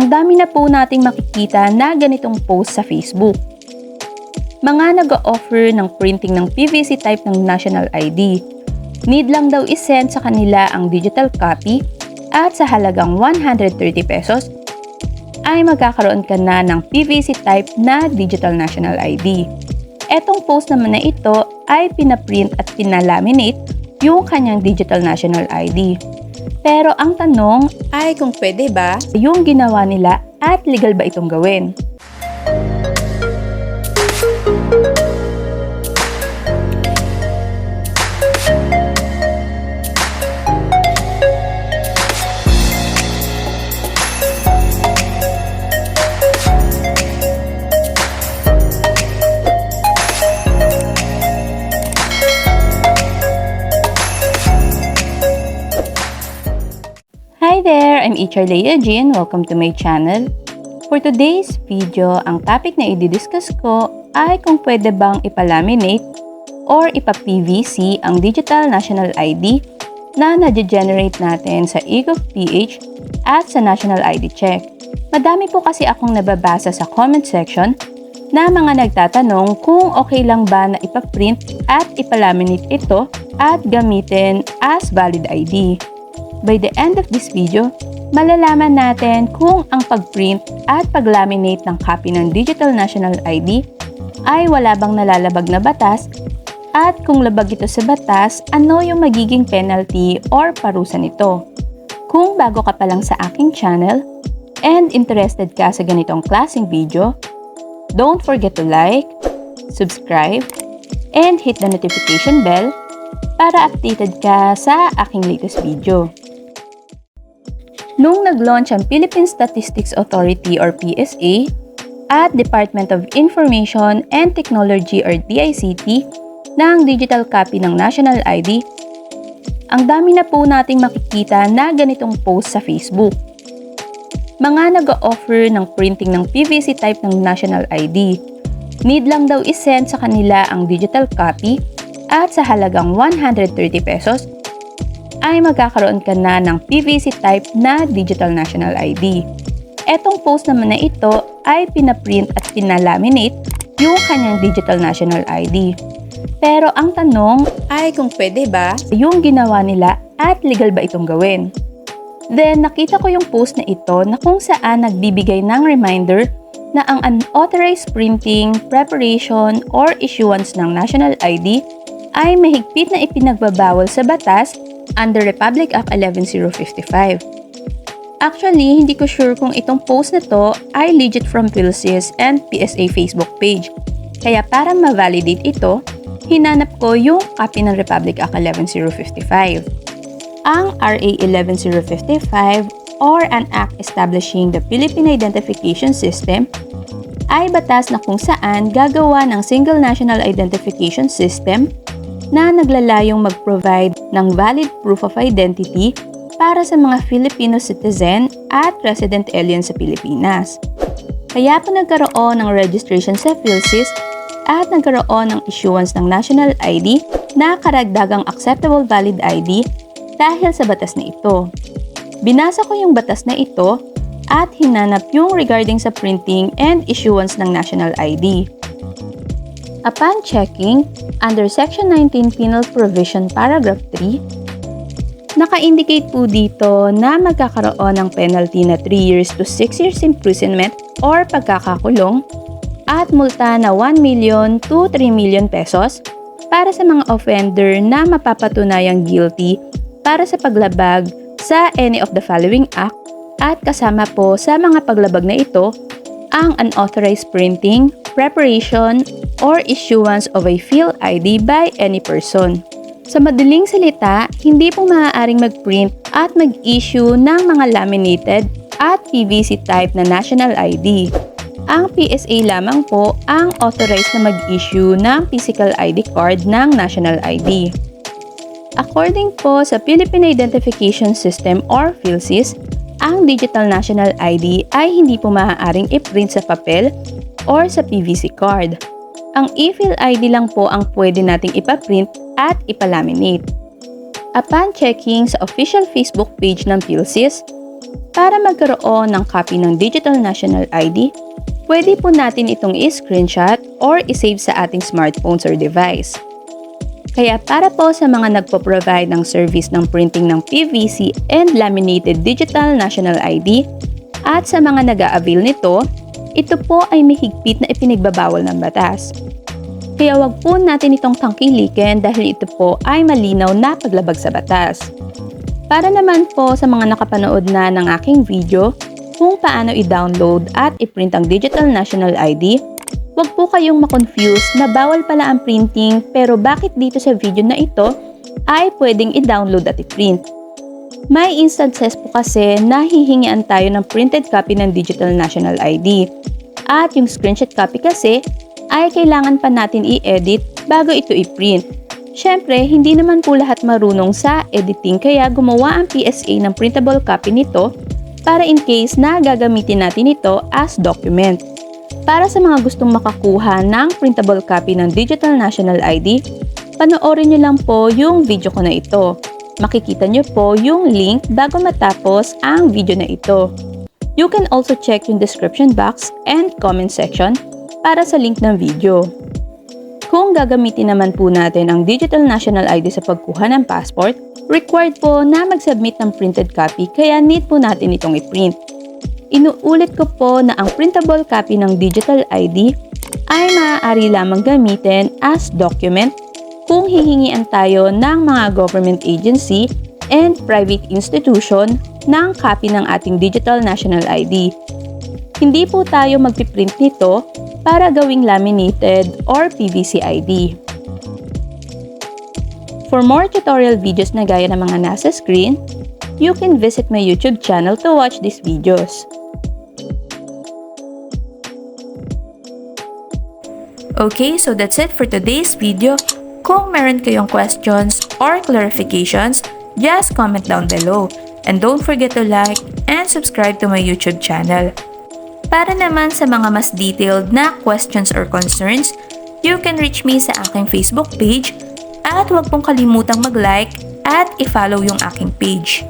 Ang dami na po nating makikita na ganitong post sa Facebook. Mga nag-o-offer ng printing ng PVC type ng national ID. Need lang daw isend sa kanila ang digital copy at sa halagang 130 pesos ay magkakaroon ka na ng PVC type na digital national ID. Etong post naman na ito ay pinaprint at pinalaminate yung kanyang digital national ID. Pero ang tanong ay kung pwede ba yung ginawa nila at legal ba itong gawin? Hi there! I'm HR Leia Jean. Welcome to my channel. For today's video, ang topic na i-discuss ko ay kung pwede bang ipalaminate or ipa-PVC ang digital national ID na na-generate natin sa eGov.ph at sa National ID Check. Madami po kasi akong nababasa sa comment section na mga nagtatanong kung okay lang ba na ipa-print at ipalaminate ito at gamitin as valid ID. By the end of this video, malalaman natin kung ang pag-print at pag-laminate ng copy ng Digital National ID ay wala bang nalalabag na batas at kung labag ito sa batas, ano yung magiging penalty or parusa nito. Kung bago ka pa lang sa aking channel and interested ka sa ganitong klaseng video, don't forget to like, subscribe, and hit the notification bell para updated ka sa aking latest video. Nung nag-launch ang Philippine Statistics Authority or PSA at Department of Information and Technology or DICT ng digital copy ng National ID, ang dami na po nating makikita na ganitong post sa Facebook. Mga nag-o-offer ng printing ng PVC type ng National ID. Need lang daw isend sa kanila ang digital copy at sa halagang 130 pesos ay magkakaroon ka na ng PVC type na digital national ID. Etong post naman na ito ay pinaprint at pinalaminate yung kanyang digital national ID. Pero ang tanong ay kung pwede ba yung ginawa nila at legal ba itong gawin? Then nakita ko yung post na ito na kung saan nagbibigay ng reminder na ang unauthorized printing, preparation, or issuance ng national ID ay mahigpit na ipinagbabawal sa batas under Republic Act 11055. Actually, hindi ko sure kung itong post na to ay legit from PhilSys and PSA Facebook page. Kaya para ma-validate ito, hinanap ko yung copy ng Republic Act 11055. Ang RA 11055 or an act establishing the Philippine Identification System ay batas na kung saan gagawa ng Single National Identification System na naglalayong mag-provide ng valid proof of identity para sa mga Filipino citizen at resident alien sa Pilipinas. Kaya po nagkaroon ng registration sa PhilSys at nagkaroon ng issuance ng national ID na karagdagang acceptable valid ID dahil sa batas na ito. Binasa ko yung batas na ito at hinanap yung regarding sa printing and issuance ng national ID. Upon checking, under Section 19 Penal Provision Paragraph 3, naka-indicate po dito na magkakaroon ng penalty na 3 years to 6 years imprisonment or pagkakakulong at multa na 1 million to 3 million pesos para sa mga offender na mapapatunayang guilty para sa paglabag sa any of the following act at kasama po sa mga paglabag na ito ang unauthorized printing, preparation, or issuance of a field ID by any person. Sa madaling salita, hindi po maaaring mag-print at mag-issue ng mga laminated at PVC type na national ID. Ang PSA lamang po ang authorized na mag-issue ng physical ID card ng national ID. According po sa Philippine Identification System or PhilSys, ang Digital National ID ay hindi po maaaring i-print sa papel or sa PVC card. Ang e-fill ID lang po ang pwede nating ipaprint at ipalaminate. Upon checking sa official Facebook page ng PhilSys, Para magkaroon ng copy ng Digital National ID, pwede po natin itong i-screenshot or i-save sa ating smartphones or device. Kaya para po sa mga nagpo-provide ng service ng printing ng PVC and laminated Digital National ID at sa mga nag-a-avail nito, ito po ay may higpit na ipinagbabawal ng batas. Kaya wag po natin itong tangkilikin dahil ito po ay malinaw na paglabag sa batas. Para naman po sa mga nakapanood na ng aking video kung paano i-download at i-print ang Digital National ID, wag po kayong makonfuse na bawal pala ang printing pero bakit dito sa video na ito ay pwedeng i-download at i-print. May instances po kasi na hihingian tayo ng printed copy ng Digital National ID. At yung screenshot copy kasi ay kailangan pa natin i-edit bago ito i-print. Syempre, hindi naman po lahat marunong sa editing kaya gumawa ang PSA ng printable copy nito para in case na gagamitin natin ito as document. Para sa mga gustong makakuha ng printable copy ng Digital National ID, panoorin nyo lang po yung video ko na ito. Makikita nyo po yung link bago matapos ang video na ito. You can also check yung description box and comment section para sa link ng video. Kung gagamitin naman po natin ang Digital National ID sa pagkuha ng passport, required po na mag-submit ng printed copy kaya need po natin itong i-print. Inuulit ko po na ang printable copy ng Digital ID ay maaari lamang gamitin as document kung hihingian tayo ng mga government agency and private institution ng copy ng ating Digital National ID. Hindi po tayo magpiprint nito para gawing laminated or PVC ID. For more tutorial videos na gaya ng mga nasa screen, you can visit my YouTube channel to watch these videos. Okay, so that's it for today's video. Kung meron kayong questions or clarifications, just comment down below. And don't forget to like and subscribe to my YouTube channel. Para naman sa mga mas detailed na questions or concerns, you can reach me sa aking Facebook page at huwag pong kalimutang mag-like at i-follow yung aking page.